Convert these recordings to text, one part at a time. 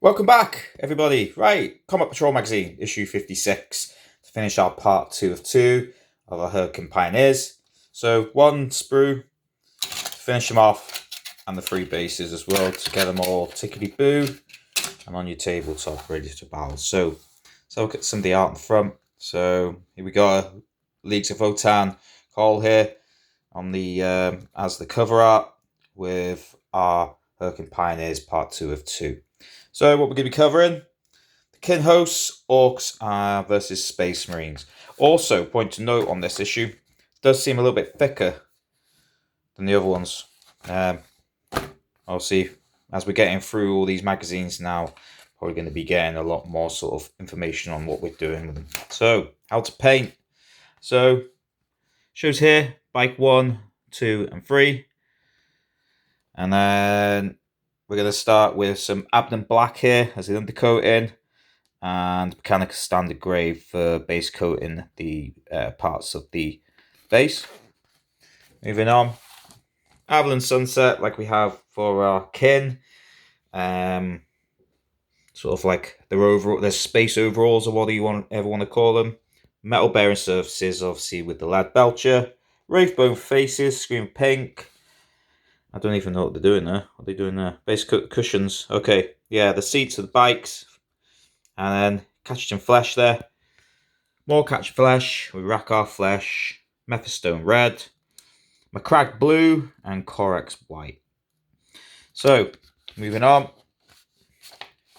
Welcome back, everybody. Right, Combat Patrol Magazine, issue 56, to finish our part 2 of 2 of our Hurricane Pioneers. So, one sprue to finish them off, and the 3 bases as well, to get them all tickety-boo, and on your tabletop, ready to battle. So, let's look at some of the art in the front. So, here we got Leagues of Votann Call here on the as the cover art with our Hurricane Pioneers part 2 of 2. So what we're going to be covering, the kin hosts, orcs versus space marines. Also, point to note on this issue, it does seem a little bit thicker than the other ones. Obviously, as we're getting through all these magazines now, probably going to be getting a lot more sort of information on what we're doing with them. So, how to paint. So, shows here, bike 1, 2 and 3. And then we're going to start with some Abnam Black here as the undercoating, and Mechanica Standard Grey for base coating the parts of the base. Moving on, Avalon Sunset, like we have for our kin. Sort of like their space overalls, or what you ever want to call them. Metal bearing surfaces, obviously with the Lad Belcher. Wraithbone faces, Scream Pink. I don't even know what they're doing there. What are they doing there? Base cushions. Okay, yeah, the seats of the bikes. And then Catching Flesh there. More Catch Flesh with Rackar Flesh, Mephistone Red, Macragge Blue, and Corax White. So, moving on.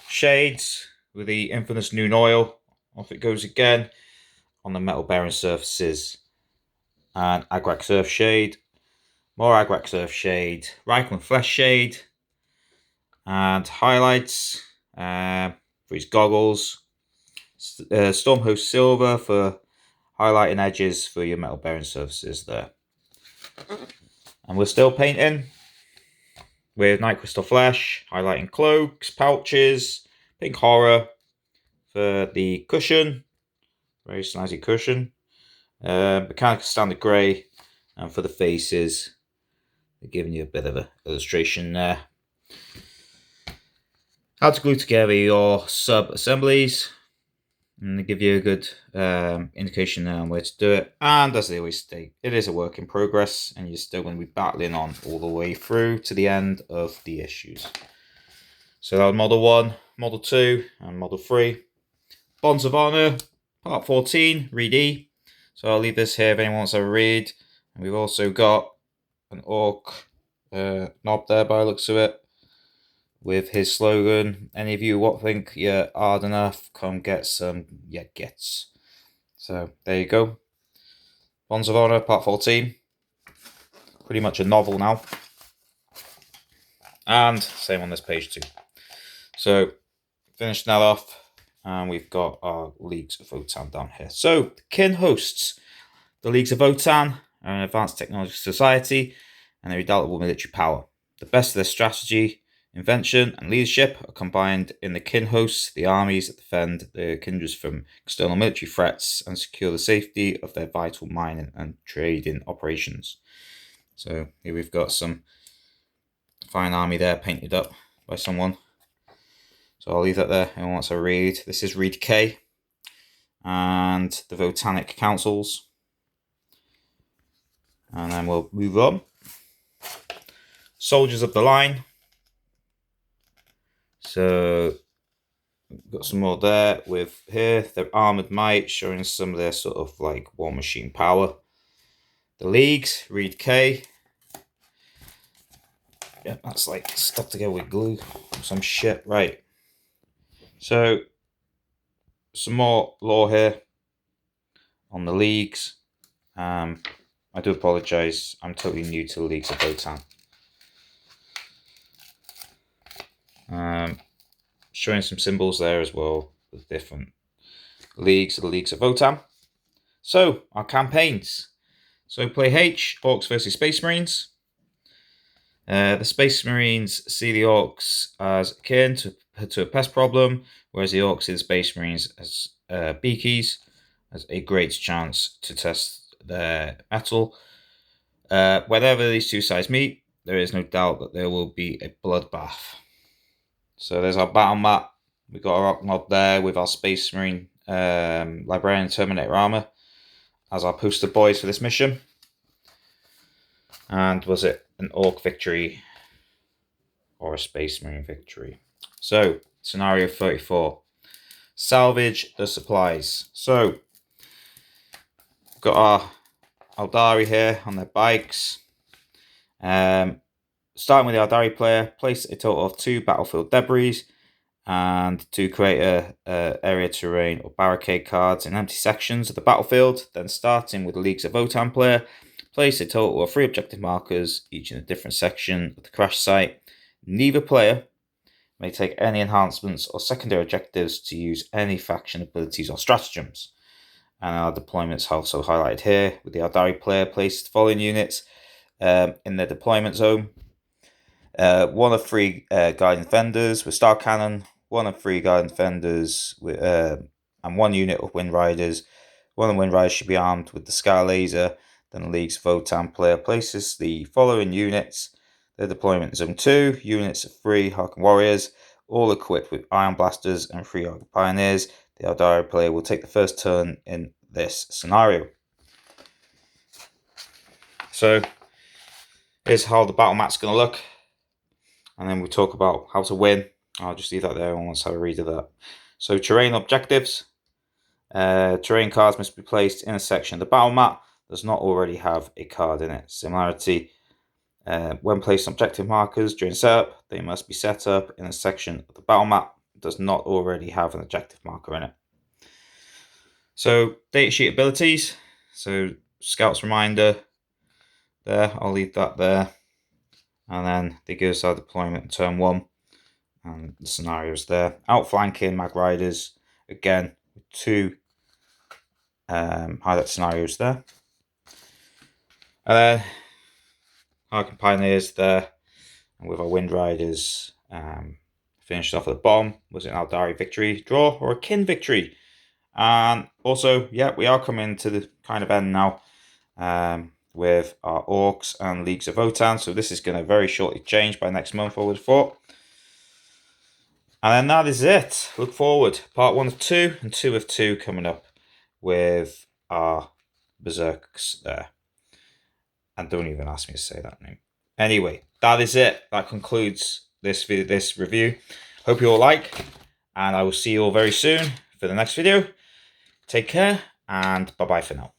Shades with the infamous Noon Oil. Off it goes again on the metal bearing surfaces. And Agrax Earth Shade. More Agrax Earth Shade. Reichland Flesh Shade. And highlights for his goggles. Stormhost Silver for highlighting edges for your metal bearing surfaces there. And we're still painting with Night Crystal Flesh, highlighting cloaks, pouches, Pink Horror for the cushion, very snazzy cushion. Mechanica Standard Grey, and for the faces, they're giving you a bit of an illustration there. How to glue together your sub-assemblies, and they give you a good indication there on where to do it. And as they always state, it is a work in progress, and you're still going to be battling on all the way through to the end of the issues. So that was Model 1, Model 2, and Model 3. Bonds of Honor, Part 14, Read E. So I'll leave this here if anyone wants to read. And we've also got an orc knob there by the looks of it, with his slogan, any of you what think you're hard enough, come get some gets. So there you go. Bonds of Honor, Part 14. Pretty much a novel now. And same on this page too. So finishing that off, and we've got our Leagues of Votann down here. So the kin hosts the Leagues of Votann are an advanced technology society and a redoubtable military power. The best of their strategy, invention, and leadership are combined in the kin hosts, the armies that defend their kindreds from external military threats and secure the safety of their vital mining and trading operations. So here we've got some fine army there painted up by someone. So I'll leave that there. Anyone wants to read? This is Read K and the Votannic Councils. And then we'll move on. Soldiers of the Line. So we've got some more there with here. Their Armoured Might, showing some of their sort of like War Machine power. The Leagues, Read K. Yeah, that's like stuck together with glue or some shit. Right. So some more lore here on the Leagues. I do apologise, I'm totally new to the Leagues of Votann. Showing some symbols there as well, with different leagues of the Leagues of Votann. So, our campaigns. So, play H, Orcs versus Space Marines. The Space Marines see the Orcs as akin to a pest problem, whereas the Orcs see the Space Marines as beakies, as a great chance to test their metal. Whenever these two sides meet, there is no doubt that there will be a bloodbath. So there's our battle map. We've got our Rock mod there with our Space Marine Librarian Terminator armor as our poster boys for this mission. And was it an Orc victory or a Space Marine victory? So, scenario 34. Salvage the supplies. So, we've got our Aldari here on their bikes. Starting with the Aldari player, place a total of 2 battlefield debris and to create a area terrain or barricade cards in empty sections of the battlefield. Then starting with the Leagues of Votan player, place a total of 3 objective markers, each in a different section of the crash site. Neither player may take any enhancements or secondary objectives to use any faction abilities or stratagems. And our deployments are also highlighted here, with the Aldari player placed the following units in their deployment zone. 1 of 3 guiding defenders with Star Cannon, 1 of 3 guiding defenders with, and 1 unit of Wind Riders. 1 of the Wind Riders should be armed with the Scar Laser. Then the League's Votan player places the following units. Their deployment zone 2, units of 3 Harken Warriors, all equipped with Iron Blasters and 3 Arc Pioneers. The Aldari player will take the first turn in this scenario. So, here's how the battle map's going to look. And then we'll talk about how to win. I'll just leave that there and let's have a read of that. So, terrain objectives. Terrain cards must be placed in a section of the battle map that does not already have a card in it. Similarity. When placed on objective markers during setup, they must be set up in a section of the battle map that does not already have an objective marker in it. So, datasheet abilities. So, Scout's Reminder there. I'll leave that there. And then they give us our deployment turn 1. And the scenarios there. Outflanking Mag Riders. Again, with 2 highlight scenarios there. And then Harken Pioneers there. And with our Wind Riders finished off at the bottom. Was it an Aldari victory, draw, or a kin victory? And also, yeah, we are coming to the kind of end now with our Orcs and Leagues of Votan. So this is going to very shortly change by next month, I would have thought. And then that is it. Look forward. Part 1 of 2 and 2 of 2 coming up with our Berserks there. And don't even ask me to say that name. Anyway, that is it. That concludes this review. Hope you all like. And I will see you all very soon for the next video. Take care and bye-bye for now.